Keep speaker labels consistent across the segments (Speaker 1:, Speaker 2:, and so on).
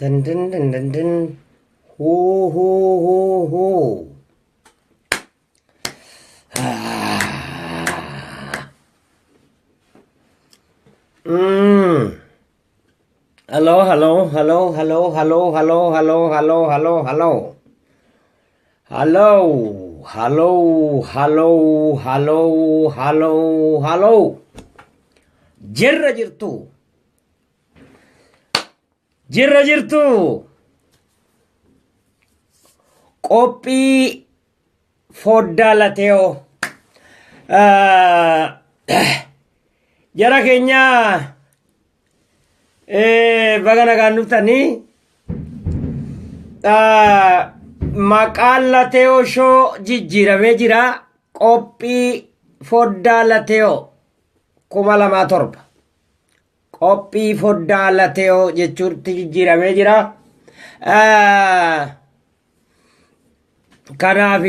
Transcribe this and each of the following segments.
Speaker 1: Dun dun dun dun dun. Ho ho ho ho. Hello, hello, hello, hello, hello, hello, hello, hello, hello, hello. Hello, hello, hello, hello, hello, hello. Jirra jirtu. Jirra jirtu. Qophii foddaa lateo. Jara keenya baga nagaan dhuftanii maqaan lateo shoo jijjiiramee jira. Qophii foddaa lateo 2007 qophii foddaa lateo jechuutti jijjiiramee jira. Kanaaf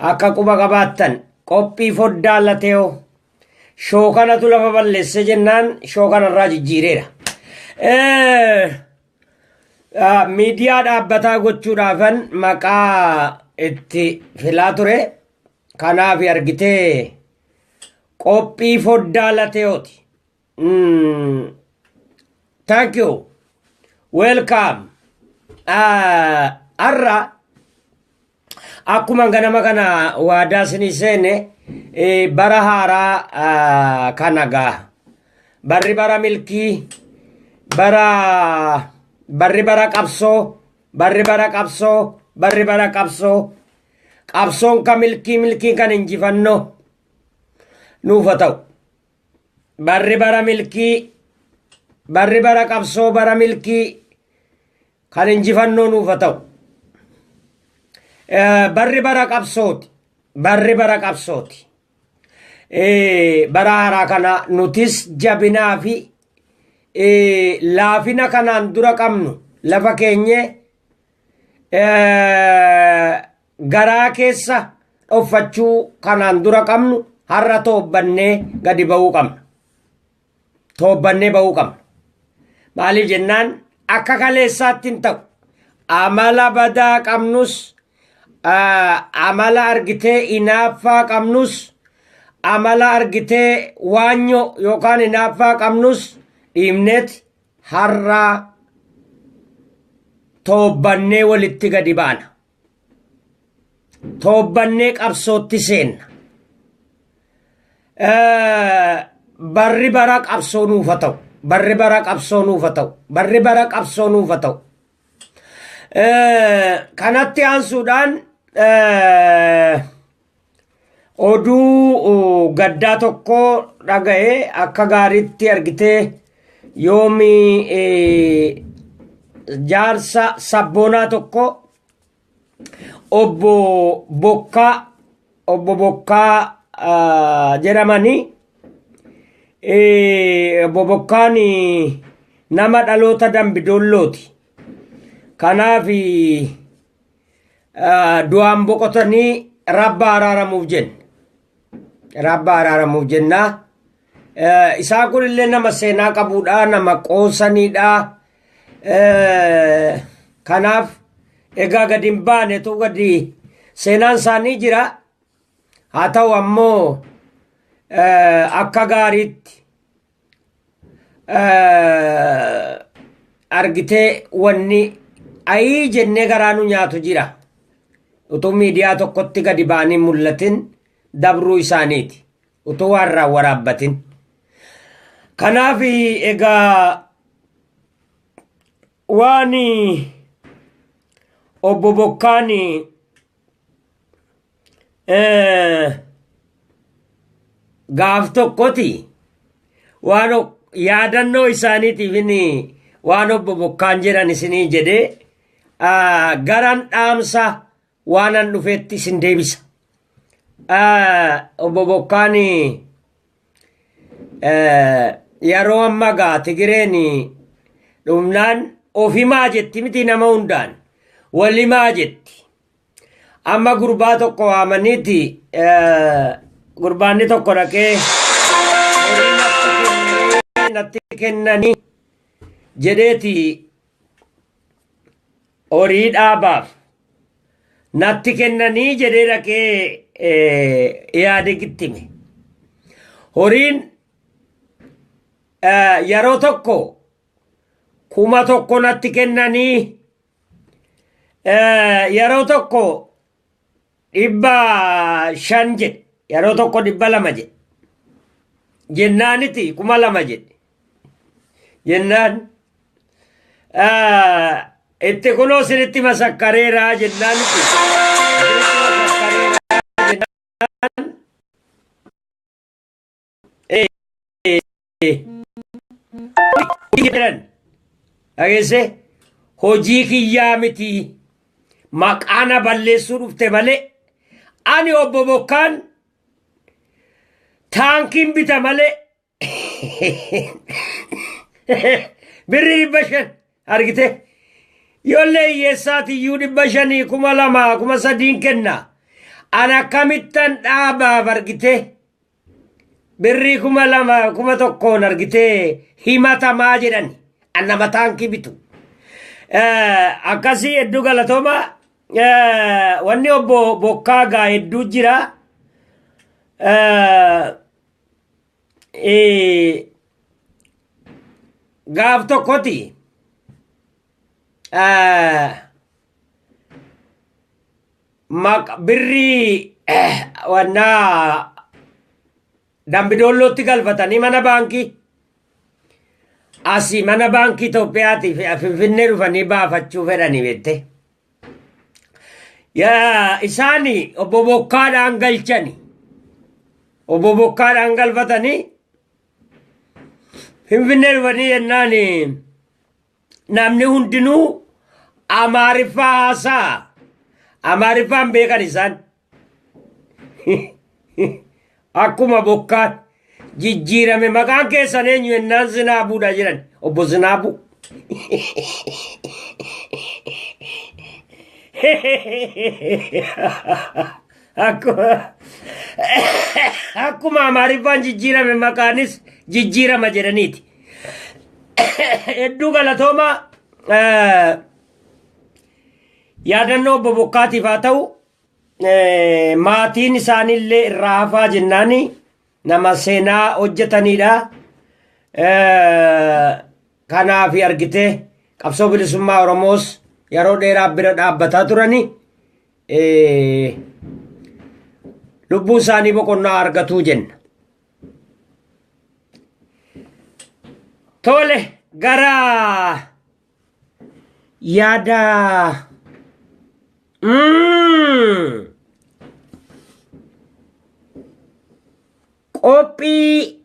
Speaker 1: akka quba qabaattan qophii foddaa lateo shoo kanatu lafa balleesse jennaan shoo kanarraa jijjiireera. Miidiyaa dhaabbataa gochuudhaafan maqaa itti filaa ture. Kanaaf argitee qophii foddaa lateooti. Thank you. Welcome. Arra akkuma ganama kana waadaa isinii seene bara haaraa kanagaa barri bara milkii barri bara qabsoo barri bara qabsoo barri bara qabsoo qabsoon ka milkii kan injifannoo nuufa ta'u barri bara milkii barri bara qabsoo bara milkii kan injifannoo nuufa ta'u. Barri bara qabsooti. Barri bara qabsooti. Bara haaraa kana nutis jabinaa fi laafina kanaan dura qabnu lafa keenye garaa keessa dhoffachuu kanaan dura qabnu har'a toobbannee gadi ba'uu qabna. Toobbannee ba'uu qabna. Maaliif jennaan akka kaleessaatti hin ta'u. Amala badaa qabnus amala argitee inaaffaa qabnus amala argitee waanyo yookaan inaaffaa qabnus dhiibneet har'aa toobbannee walitti gadi baana. Toobbannee qabsootti seenna. Barri bara qabsoo nuufa ta'u. Barri bara qabsoo nuufa ta'u. Barri bara qabsoo nuufa ta'u. Kanatti aansuudhaan oduu gaddaa tokko dhaga'ee akka gaariitti argitee yoomi jaarsa sabboonaa tokko obbo Bokkaa jedhamanii obbo Bokkaan nama dhaloota Dambidoollooti. Kanaaf du'aan boqotanii rabba araaramuuf jenna. Rabba araaramuuf jennaa. Isaan kun illee nama seenaa qabuudha. Nama qoosaniidha. Kanaaf egaa gadi hin baanetu gadi seenaan isaanii jira. Haa ta'u ammoo akka gaariitti argitee wanni ayii jennee garaanu nyaatu jira. Utuu miidiyaa tokkotti gadi ba'anii mul'atin dabruu isaaniiti. Utuu waan waraabbatin. Kanaaf egaa waan obbo Bokkaan gaaf tokkoti waan yaadannoo isaaniitiif waan obbo Bokkaan jedhan isinii jedhee garan dhaamsa waanan dhufeetti isin deebisa. Obbo Bokkaan yeroo amma gaa Tigireen dhumnaan ofimaa jetti miti nama hundaan walimaa jetti. Amma gurbaa tokko waamaniiti gurbaanni tokko dhaqee natti kennanii jedheeti horii dhaabaaf natti kennanii jedhee dhaqee yaade gittime. Horiin yeroo tokko 1,000 natti kennanii yeroo tokko 500 jedhe yeroo tokko 200 jedhe jennaaniti 2,000 jedhe jennaan itti kunoo sinitti masakkareeraa jennaaniti dhageesse hojii kiyyaa miti maqaana balleessuu dhufte malee ani obbo Bokkaan taankiin bita malee birri 500 argite yoollee hiyyeessaatiyyuu 500 2,000 3,000 kenna ana akkamittan dhaabaaf argite birri 2,000 1,000 argite himatamaa jedhani annama taankii bitu akkasii hedduu galatooma wanni obbo Bokkaa gaa hedduu jira gaaf tokkoti birri wannaa Dambidollootti galfatanii mana baankii asii mana baankii Itoophiyaatiif Finfinnee dhufanii baafachuu fedhanii beekte. Isaani obbo Bokkaadhaan galchani. Obbo Bokkaadhaan galfatanii Finfinnee dhufanii jennaan namni hundinuu Amaariffaa haasaa. Amaariffaan beekan isaan. Akkuma Bokkaan jijjiirame maqaan keessan eenyu jennaan Zinaabuudha jedhan obbo Zinaabu. Akkuma Amaariffaan jijjiirame maqaanis jijjiirama jedhaniiti. Hedduu galatooma yaadannoo obbo Bokkaatiif haa ta'u maatiin isaanillee irraa hafaa jennaani nama seenaa hojjetanidha. Kanaaf argite qabsoo bilisummaa Oromoos yeroo dheeraaf bira dhaabbataa turani lubbuu isaanii boqonnaa argatuu jenna. Tole gara yaada qophii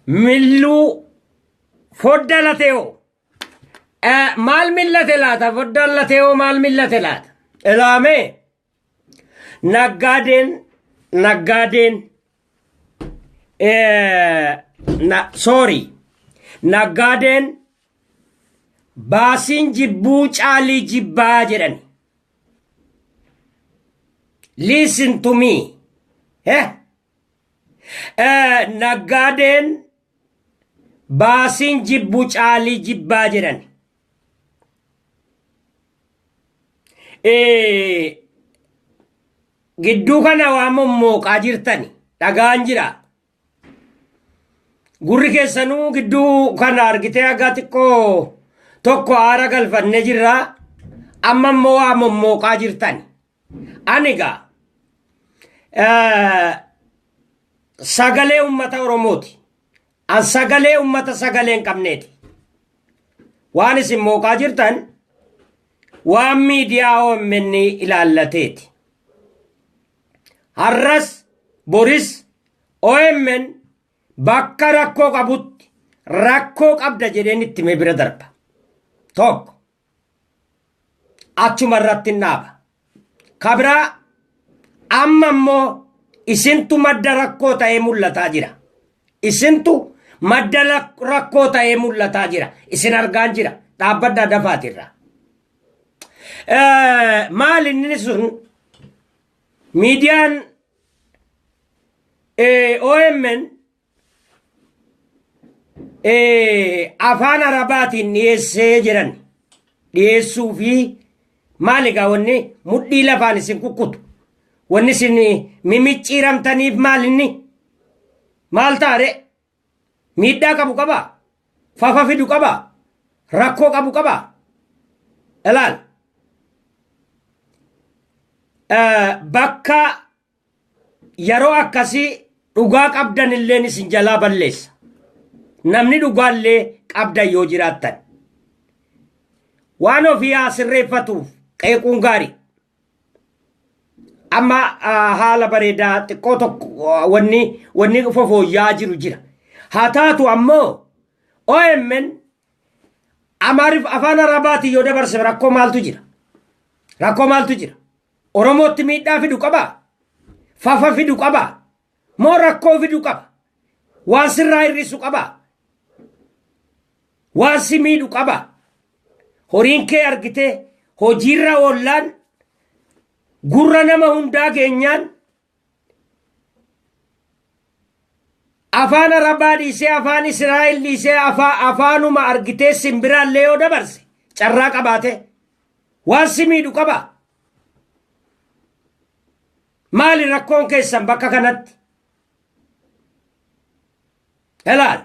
Speaker 1: milluu fodda lateeoo maal millate laata fodda lateeoo maal millate laata ilaame naggaadeen naggaadeen baasiin jibbuu caalii jibbaa jedhani. Listen to me. Naggaadeen baasiin jibbuu caalii jibbaa jedhani. Gidduu kana waan mommooqaa jirtani dhagaan jira. Gurri keessanuu gidduu kana argitee akka xiqqoo tokko aara galfanne jirra. Amma immoo waan mommooqaa jirtani. Anigaa sagalee ummata Oromooti. An sagalee ummata sagalee hin qabneeti. Waan isin mooqaa jirtan waan miidiyaa OMN ilaallateeti. Har'as boris OMN bakka rakkoo qabutti rakkoo qabda jedheen itti mee bira darba. Tokko achuma irratti naaba. Kabraa amma immoo isintu madda rakkoo ta'ee mul'ataa jira. Isintu madda rakkoo ta'ee mul'ataa jira. Isin argaan jira. Dhaabbadda dafaatirra. Maal inni sun miidiyaan OMN afaan Arabaatiin dhiyeessee jiran. dhiyeessuu fi maaligaa wanni mudhii lafaan isin kukkutu wanni isin mimicciiramtaniif maalinni maal taare miidhaa qabu qaba fafa fidu qaba rakkoo qabu qaba ilaal bakka yeroo akkasii dhugaa qabdan illeen isin jalaa balleessa namni dhugaallee qabdan yoo jiraattan waan ofii sirreeffatuuf qeequun gaarii amma haala bareedaa xiqqoo tokko wanni fofooyyaa jiru jira haa taatu ammoo OMN amaarif afaan arabaati yoo dabarse rakkoo maaltu jira oromootti miidhaa fidu qaba fafa fidu qaba moo rakkoo fidu qaba waan sirraa hir'isu qaba waan si miidhu qaba horiin kee argite hojiirra oollaan gurra nama hundaa geenyaan afaan arabaa dhiisee afaan israa'el dhiisee afaanuma argitee simbiraallee yoo dabarse carraa qabaate waan si miidhu qaba maali rakkoon keessan bakka kanatti ilaal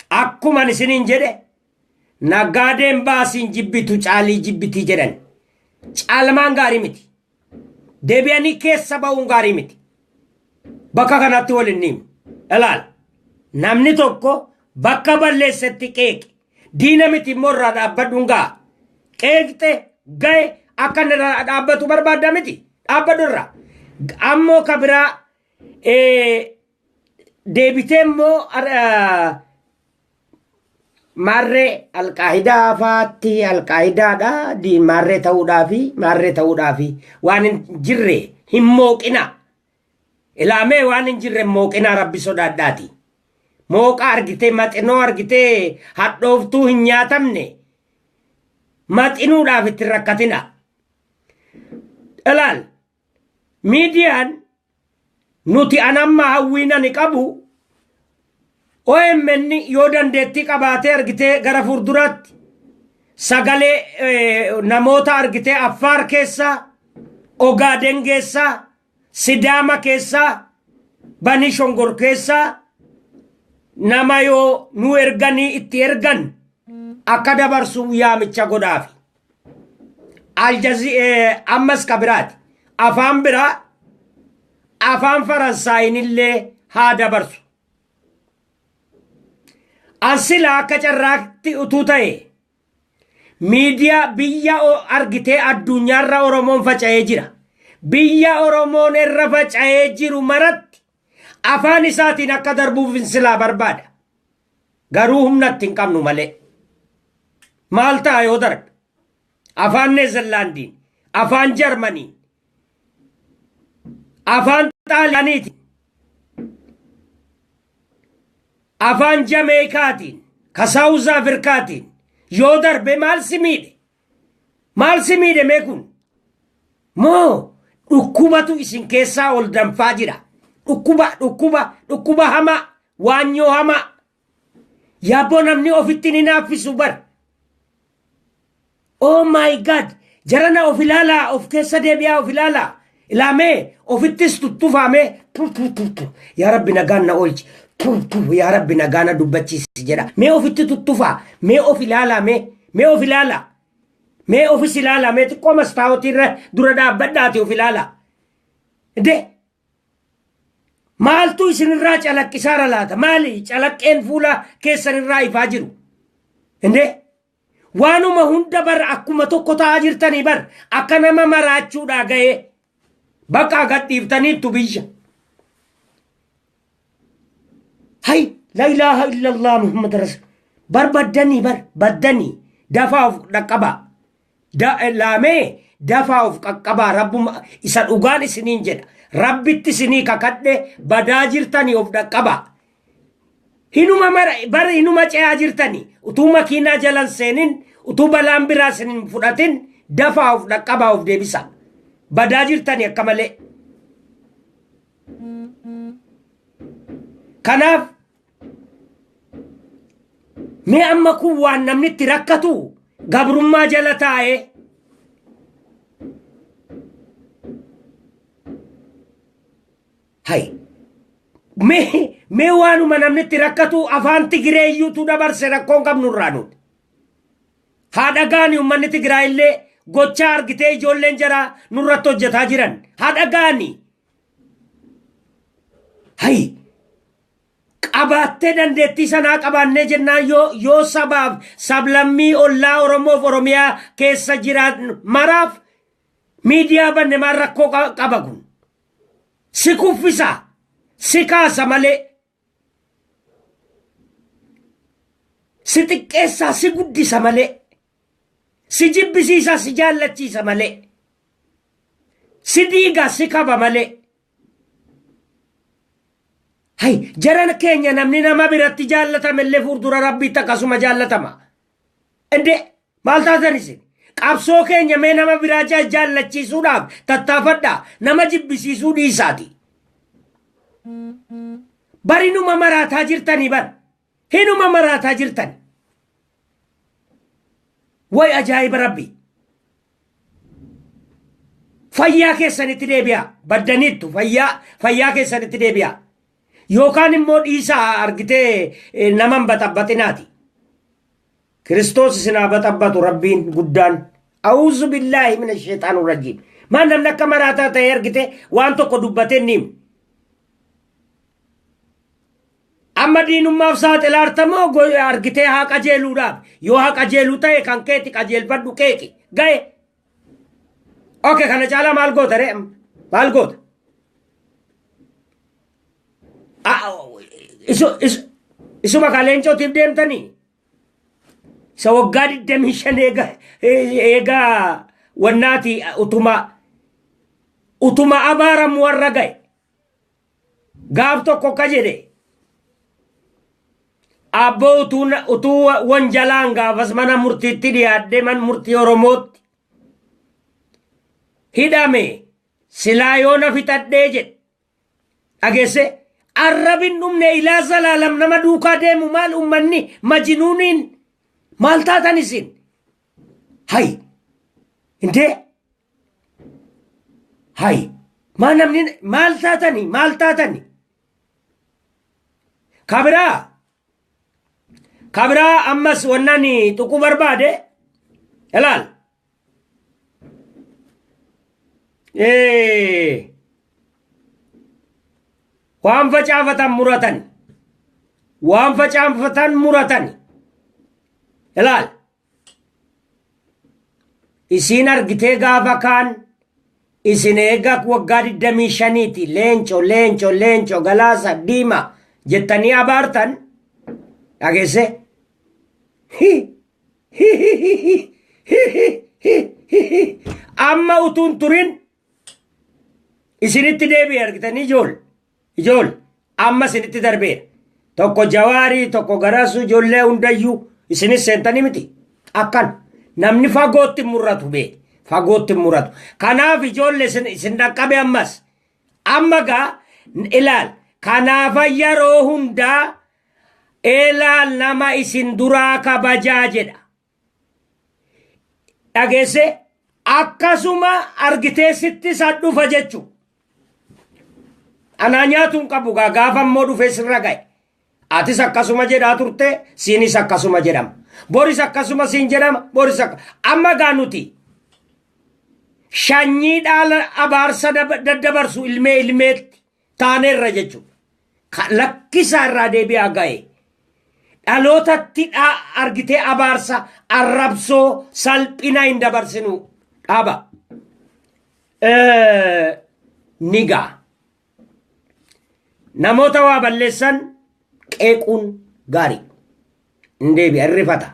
Speaker 1: akkuman isiniin jedhe naggaadeen baasiin jibbitu caalii jibbitii jedhan caalmaan gaarii miti deebi'anii keessa ba'uun gaarii miti bakka kanatti waliin himu ilaal namni tokko bakka balleessetti qeeqe diina miti immoo irraa dhaabbadhuun ga'a qeeqxe ga'e akka inni irraa dhaabbatu barbaadda miti dhaabbadhu irraa ammoo ka biraa deebitee immoo marree alqaa'idaa faatti alqaa'idaadha marree ta'uudhaafi waan hin jirre hin mooqina ilaamee waan hin jirre mooqina rabbi sodaadhaati mooqa argitee maxinoo argitee hadhooftuu hin nyaatamne maxinuudhaaf itti rakkatina ilaal miidiyaan nuti anamma hawwiina ni qabu OMN yoo dandeettii qabaatee argitee gara fuulduraatti sagalee namoota argitee Affaar keessaa Ogaaden keessaa Sidaama keessaa Banii Shongor keessaa nama yoo nu erganii itti ergan akka dabarsu yaamicha godhaafi ammas kabiraati afaan biraa afaan Faransaayinillee haa dabarsu ansila akka carraatti utuu ta'e miidiyaa biyya argitee addunyaarra Oromoon faca'ee jira biyya Oromoon irra faca'ee jiru maratti afaan isaatiin akka darbuuf silaa barbaada garuu humnatti hin qabnu malee maal ta'a yoo darbe afaan Neezerlaandiin afaan Jarmaniin afaan Xaaliyaaniitiin afaan Jameekaatiin ka Saawuz Afrikaatiin yoo darbe maal si miidhe mee kun moo dhukkubatu isin keessaa ol danfaa jira dhukkuba hamaa waanyoo hamaa yaaboo namni ofitti ni naaffisu bar oh my god jarana of ilaalaa of keessa deebi'aa of ilaalaa ilaamee ofittis tuttufaamee yaa rabbi nagaan na oolchi yaa rabbi nagaana dubbachiisi jedha mee ofitti tuttufaa mee of ilaalaa mee of ilaalaa mee ofis ilaalaa mee xiqqoo mastaawotiirra dura dhaabbadhaati of ilaalaa de maaltu isinirraa calaqqisaara laata maali calaqqeen fuula keessanirraa ifaa jiru inde waanuma hunda bar akkuma tokko ta'aa jirtanii bar akka nama maraachuudhaa ga'ee bakka gadhiiftaniittu biyya hay la ilaha illallah muhammad rasul baddanii baddanii dafaa of dhaqqabaa laamee dafaa of qaqqabaa rabbuma isa dhugaan isiniin jedha rabbitti isinii kakadhe badaa jirtanii of dhaqqabaa hinuma ce'aa jirtanii utuu makiinaa jalan seenin utuu balaan biraa isinin fudhatin dafaa of dhaqqabaa of deebisa badaa jirtanii akka malee kanaaf mee amma kun waan namni itti rakkatu gabrummaa jala taa'e hay mee waanuma namni itti rakkatu afaan Tigireeyyuutu dabarse rakkoon qabnurraa nuti haa dhagaani ummanni Tigiraa illee gochaa argitee ijoolleen jaraa nurratti hojjetaa jiran haa dhagaani hay qabaattee dandeettii sanaa qabaannee jennaan yoo sabaaf sablammii ollaa Oromoof Oromiyaa keessa jiran maraaf miidiyaa banne maan rakkoo qaba kun si kuffisa si kaasa malee si xiqqeessaa si guddisa malee si jibbisiisa si jaallachiisa malee si diiga si kaba malee hay jaran keenya namni nama biratti jaallatamellee fuuldura rabbiitti akkasuma jaallatama ende maal taatan isin qabsoo keenya mee nama biraa jaallachiisuudhaaf tattaafadhaa nama jibbisiisuu dhiisaati barinuma maraataa jirtanii bar hinuma maraataa jirtan way ajaa'iba rabbi fayyaa keessanitti deebi'a baddaniittu fayyaa keessanitti deebi'a yookaan immoo dhiisaa argitee naman baxabbaxinaati Kiristoos isinaa baxabbatu rabbiin guddaan a'uuzu billaahi mina sheexaanu rajiim maan namni akka maraataa ta'e argite waan tokko dubbatee niim amma diinummaaf saaxilaartamoo argitee haa qajeeluudhaaf yoo haa qajeeluu ta'e kan keetti qajeelfadhu keeki ga'e oke kana caalaa maal goota re maal goota isuma kaleencootiif deemtanii isa waggaa 25 eegaa wannaati utuma abaaramu warra ga'e gaaf tokko ka jedhe abbo utuu wanjalaan gaafas mana murtiitti dhiyaadde man murtii Oromootti hidhame silaa yoo na fixadhee jedhe dhageesse arrabin dhumne ilaa zalaalam nama duukaa deemu maal ummanni majnuuniin maal taatan isin hay intee hay maa namni maal taatani kabiraa ammas wannani tuquu barbaade ilaal waan facaafatan muratan ilaal isin argitee gaafa kaan isin eega waggaa 25ti leenco galaasa diima jettanii abaartan dhageesse amma utuun turin isinitti deebi'e argitanii ijool amma isinitti darbeera tokko Jawaarii tokko Garaasuu ijoollee hundayyuu isinis seentanii miti akkan namni fagootti murratu fagootti murratu kanaaf ijoollee isin dhaqqabe amma gaa ilaal kanaaf yeroo hundaa ilaal nama isin duraa kabajaa jedha dhageesse akkasuma argitee sitti san dhufa jechu anaa nyaatuun qabu gaafa immoo dhufee sirra ga'e atis akkasuma jedhaa turte siinis akkasuma jedhama boris akkasuma siin jedhama boris amma gaa nuti shanyii dhaala abaarsa daddabarsu ilmeetti taaneerra jechuudha lakkisaa irraa deebi'aa ga'e dhalootatti argitee abaarsa arrabsoo salphina hin dabarsinu dhaaba nigaa namoota waa balleessan qeequun gaarii hin deebi'a irrifata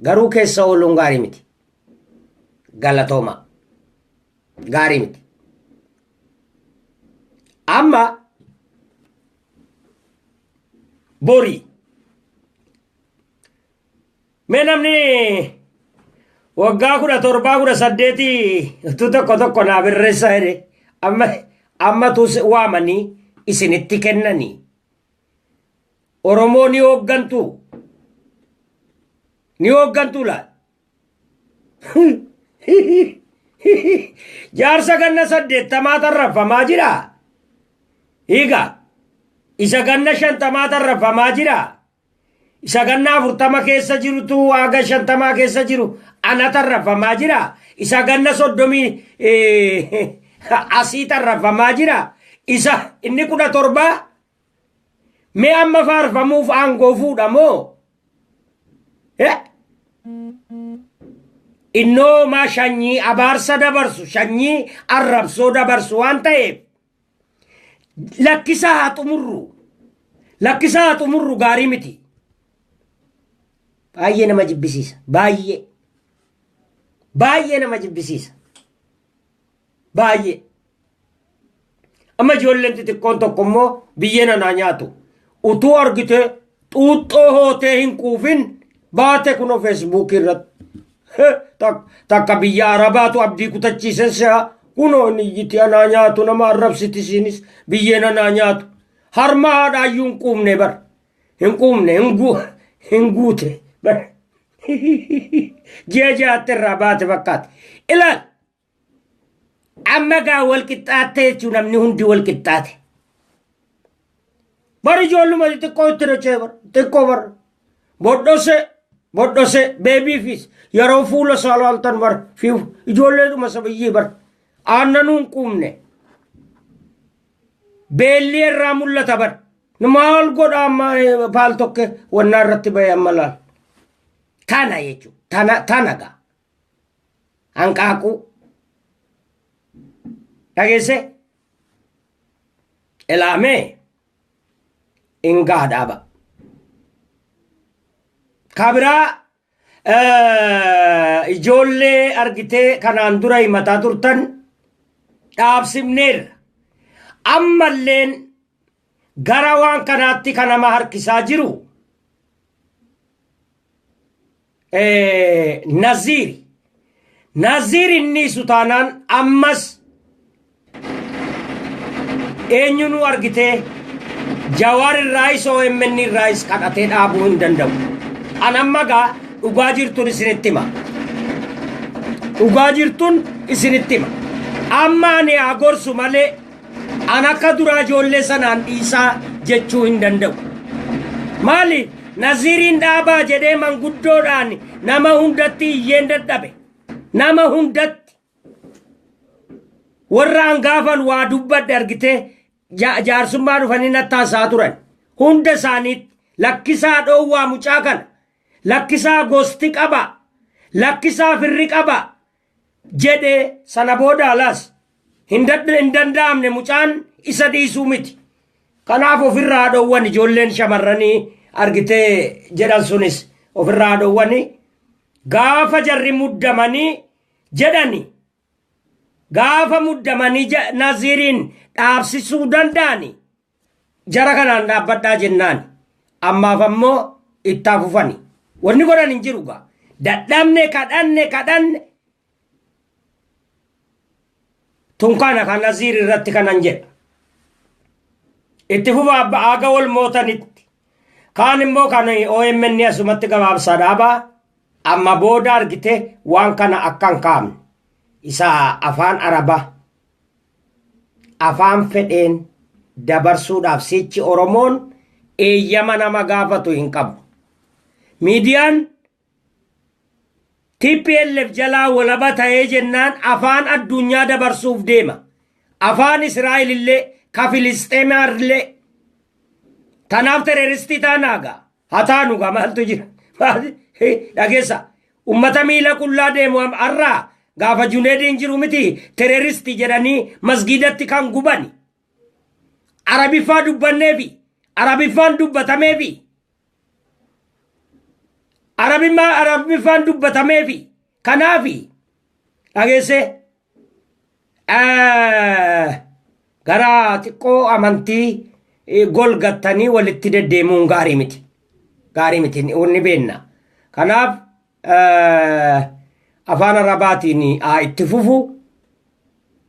Speaker 1: garuu keessa ooluun gaarii miti galatooma gaarii miti amma borii mee namni waggaa 17 18 tokko naa birreessa jedhe amma tu waamanii isinitti kennanii Oromoo ni hooggantu laal jaarsa ganna 80 tarrafamaa jira. Higa isa ganna 50 tarrafamaa jira. Isa ganna 40 keessa jirutu aga 50 keessa jiru ana tarrafamaa jira. Isa ganna 30 asii tarrafamaa jira. Isa inni 17 mee amma faarfamuuf aangoo fuudha moo? Innoo maa shanyii abaarsa dabarsu shanyii arrabsoo dabarsu waan ta'eef lakkisaa haa xumurru gaarii miti. Baay'ee nama jibbisiisa. Baay'ee nama jibbisiisa. Baay'ee. Amma ijoolleen xixiqqoon tokko immoo biyyee nanaa nyaatu. Utuu argite xuuxxoo hootee hin quufin baate kunoo feesbuukii irratti. Takka biyya Arabaatu abdii kutachiisan se'a kunoo niyyiti anaa nyaatu nama arrabsiti isiinis biyyee nanaa nyaatu. Harma haadhaayyuu hin quufne bar. Hin quufne hin guute. Ji'a ja'aatti irraa baate fakkaate. Ilaal. Amma gaa wal qixxaatte jechuun namni hundi wal qixxaate. Bari ijoolluma xixiqqoo itti dachee bar. Xiqqoo bar. Bodhose beebiifis yeroo fuula salaaltan bar. Ijoolleedhuma sabayyii bar. Aannanuu hin quufne. Beelli irraa mul'ata bar. Maal godha amma paal tokke wannaa irratti bahee amma laal. Tana jechuudha. Tana gaa. Hanqaaquu. Dhageesse? Ilaamee ingaa dhaaba. Kabiraa ijoollee argitee kanaan dura himataa turtan dhaabsifneerra. Ammalleen gara waan kanaatti kan nama harkisaa jiru Naziir inni sutaanaan ammas eenyunu argitee Jawaar irraayis OMN irraayis kadhatee dhaabuu hin danda'u. Anamma gaa dhugaa jirtuun isinitti hima. Dhugaa jirtuun isinitti hima. Amma ani haa gorsu malee an akka duraa ijoollee sanaan dhiisaa jechuu hin danda'u. Maaliif Naziiriin dhaabaa jedhee manguddoodhaan nama hundatti iyyeen dadhabe. Nama hundatti warra hangaafan waa dubbadde argitee jaarsummaa dhufanii nattaasaa turan. Hunda isaaniitti lakkisaa dhoowwaa mucaa kana. Lakkisaa gosti qaba. Lakkisaa firri qaba. Jedhee sana booda alaas hin danda'amne mucaan isa dhiisuu miti. Kanaaf ofirraa dhoowwan ijoolleen shamarranii argitee jedhan sunis ofirraa dhoowwani. Gaafa jarri muddamanii jedhani. Gaafa muddamanii Naziiriin dhaabsisuu danda'ani. Jara kanaan dhaabbadhaa jennaan. Ammaaf ammoo itti afufani. Wanni godhan hin jiru gaa. Dadhabne kadhanne. Tunkaana kan Naziir irratti kanan jedha. Itti fufa aga wal mootanitti. Kaan immoo kan OMN asumatti gabaabsaa dhaabaa. Amma booda argite waan kana akkan kaamne. Isa afaan Arabaa. Afaan fedheen dabarsuudhaaf sichi Oromoon eeyyama nama gaafatu hin qabu. Miidiyaan TPLF jalaa walaba ta'ee jennaan afaan addunyaa dabarsuuf deema. Afaan Israa'el illee ka Filisxeemaa illee. Tanaaf teroristii taanaagaa. Haa taanugaa maaltu jira? Dhageessa. Ummata miila qullaa deemu arraa gaafa Juneediin jiru miti teroristii jedhanii masgiidatti kan gubani. Arabiffaa dubbanneefi. Arabiffaan dubbatameefi. Arabiffaan dubbatameefi. Kanaafi dhageesse gara xiqqoo amantii golgattanii walitti deddeemuun gaarii miti. Gaarii miti inni beenna. Kanaaf afaan Arabaatiin itti fufu.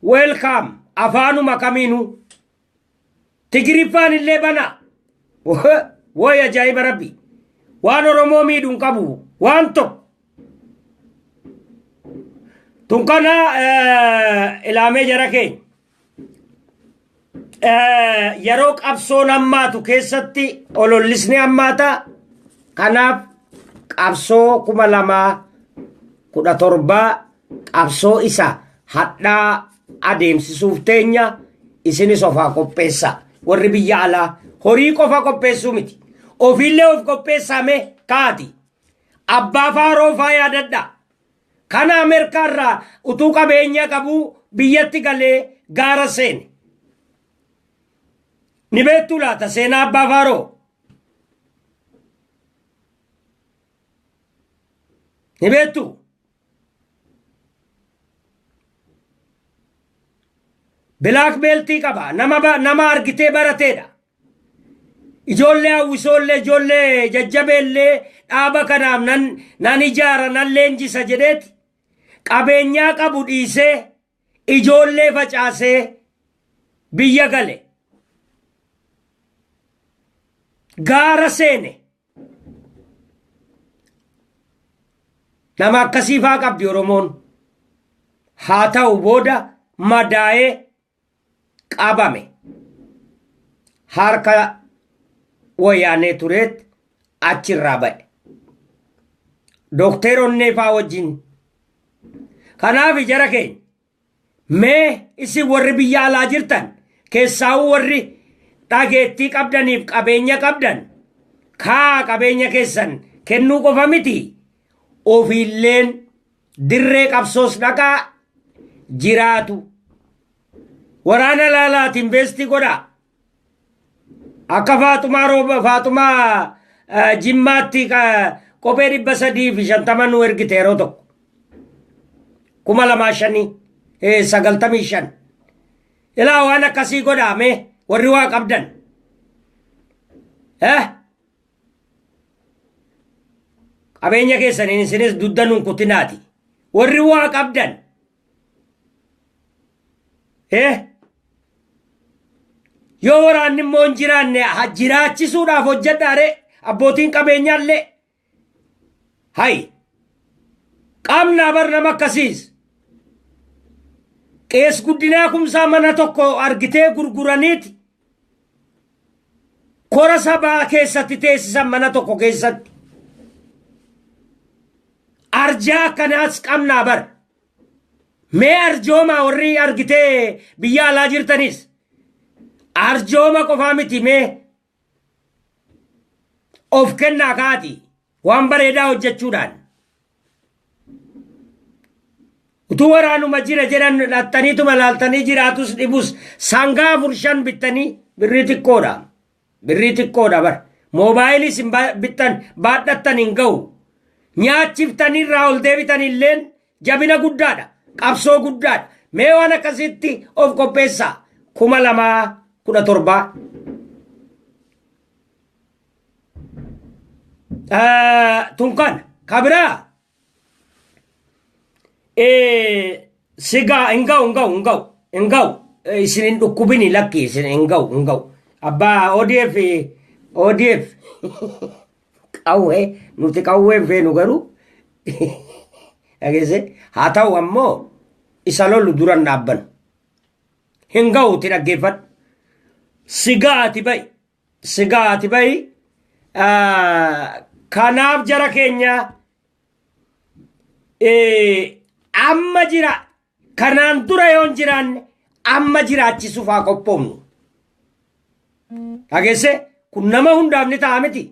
Speaker 1: Welcome afaanuma kamiinuu. Tigiriffaan illee bana. Woy ajaa'iba rabbi. Waan Oromoo miidhuun qabu waan tokko. tunkana ilaamee jara keenya yeroo qabsoon hammaatu keessatti olollisni hammaata. Kanaaf qabsoo 2017 qabsoo isa hadhaa adeemsisuuf teenya isinis ofaa qopheessa. Warri biyya alaa horii qofa qopheessuu miti. Ofiillee of qopheessame kaati. Abbaa faaroo faa yaadadha. Kana Ameerikaarraa utuu qabeenya qabu biyyatti galee gaara seene. Ni beektu laata seenaa abbaa faaroo? Ni beektu? Bilaak beeltii qaba. Nama argitee barateedha. Ijoollee hawwisoollee ijoollee jajjabeellee dhaaba kanaaf nan ijaara nan leenjisa jedheeti qabeenyaa qabu dhiisee ijoollee facaasee biyya gale. Gaara seene. Nama akkasii faa qabdi Oromoon. Haa ta'u booda madaa'ee qabame. Harka wayyaanee tureet achirraa ba'e. Dookteeronnee faa wajjin. Kanaaf jara keenya mee isin warri biyya alaa jirtan keessaa'uu warri dhageettii qabdaniif qabeenya qabdan kaa qabeenya keessan kennuu qofa miti. Ofiilleen dirree qabsoos dhaqaa jiraatu. Waraana laalaatiin beesti godha. Akka Faatumaa Jimmaatti kophee 350 nu ergite yeroo tokko. 2095. Ilaa waan akkasii godhaame warri waa qabdan. Qabeenya keessaniin isinis duddanuun kutinaati. Warri waa qabdan. Yoo waraanni immoo hin jiraanne jiraachisuudhaaf hojjedhaare abbootiin qabeenyaallee. Hay qaamnaa bar nama akkasiis. Qees guddinaa kumsaa mana tokko argitee gurguraniiti. Kora sabaa keessatti teessisan mana tokko keessatti. Arjaa akkanaas qabnaa bar. Mee arjooma warri argitee biyya alaa jirtanis. Arjooma qofaa miti mee of kennaa kaati waan bareedaa hojjechuudhaan. Utuu waraanuma jira jedhan dhattaniituma laaltanii jiraatus dhibus sangaa 4-5 bittanii birrii xiqqoodha. Birrii xiqqoodha bar. Moobaayilis bittan baadhattan hin ga'u. Nyaachiftaniirraa ol deebitan illeen jabina guddaadha. Qabsoo guddaadha. Mee waan akkasitti of qopheessaa. 2017. Tunkan kabiraa. Sigaa hin ga'u. Isinin dhukkubini lakki isin hin ga'u. Abbaa ODF. Qawwee nuti qawween feenu garuu dhageesse haa ta'u ammoo isa lollu duran dhaabban hin ga'uuti dhaggeeffadhu. Sigaati ba'i kanaaf jara keenya amma jira kanaan dura yoon jiraanne amma jiraachisuuf haa qophoomnu. Dhageesse kun nama hundaaf ni ta'a miti.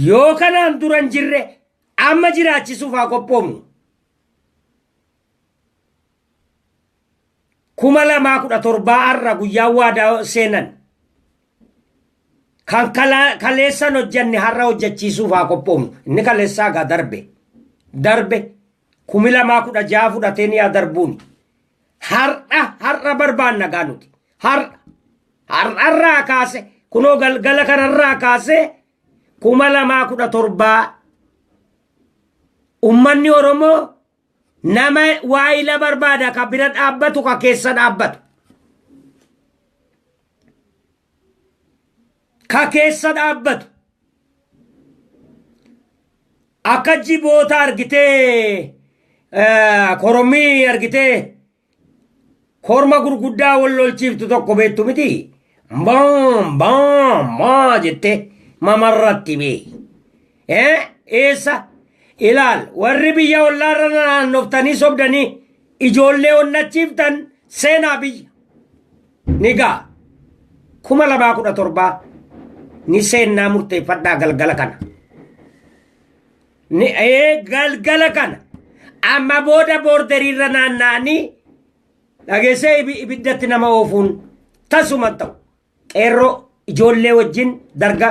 Speaker 1: Yoo kanaan duran jirre amma jiraachisuuf haa qophoomnu. 2017 har'a guyyaa waadaa seenan. Kan kaleessan hojjanne har'a hojjechiisuuf haa qophoomnu. Inni kaleessaa gaa darbe. 2016 fudhatee ni haa darbuuni. Har'a barbaanna gaa nuti. Har'arraa kaase kunoo galgala kanarraa kaase 2017 ummanni Oromoo nama waayila barbaada ka bira dhaabbatu ka keessa dhaabbatu. Ka keessa dhaabbatu. Akka jiboota argitee koromii argitee korma gurguddaa wal lolchiiftu tokko beektu miti. Bam bam maa jette mamarratti bee. Eessa ilaal warri biyya ollaarra naannoftanii sobdanii ijoollee onnachiiftan seenaa biyya. Nigaa 2017 ni seennaa murteeffadhaa galgala kana. Ni galgala kana amma booda boorderiirra naanna'anii dhageessee ibiddatti nama oofuun tasuma ta'u qeerroo ijoollee wajjin darga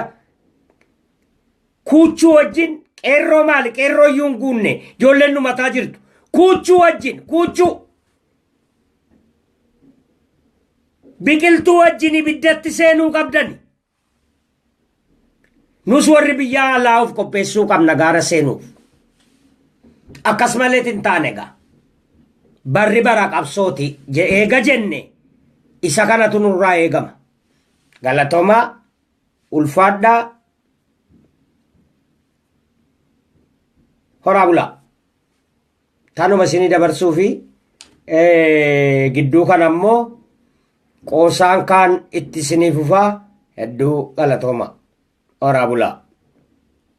Speaker 1: kuuchuu wajjin qeerroo maali qeerroo iyyuu hin guunne ijoolleen nu mataa jirtu kuuchuu wajjin kuuchuu biqiltuu wajjin ibiddatti seenuu qabdani. Nus warri biyyaa alaa of qopheessuu qabna gaara seenuuf. Akkasumallee hin taane egaa barri bara qabsooti eega jenne isa kanatu nurraa eegama. Galatoomaa ulfaadhaa horaa bulaa. Tanuma isinii dabarsuu fi gidduu kana ammoo qoosaan kaan itti isinii fufaa hedduu galatoomaa horaa bulaa.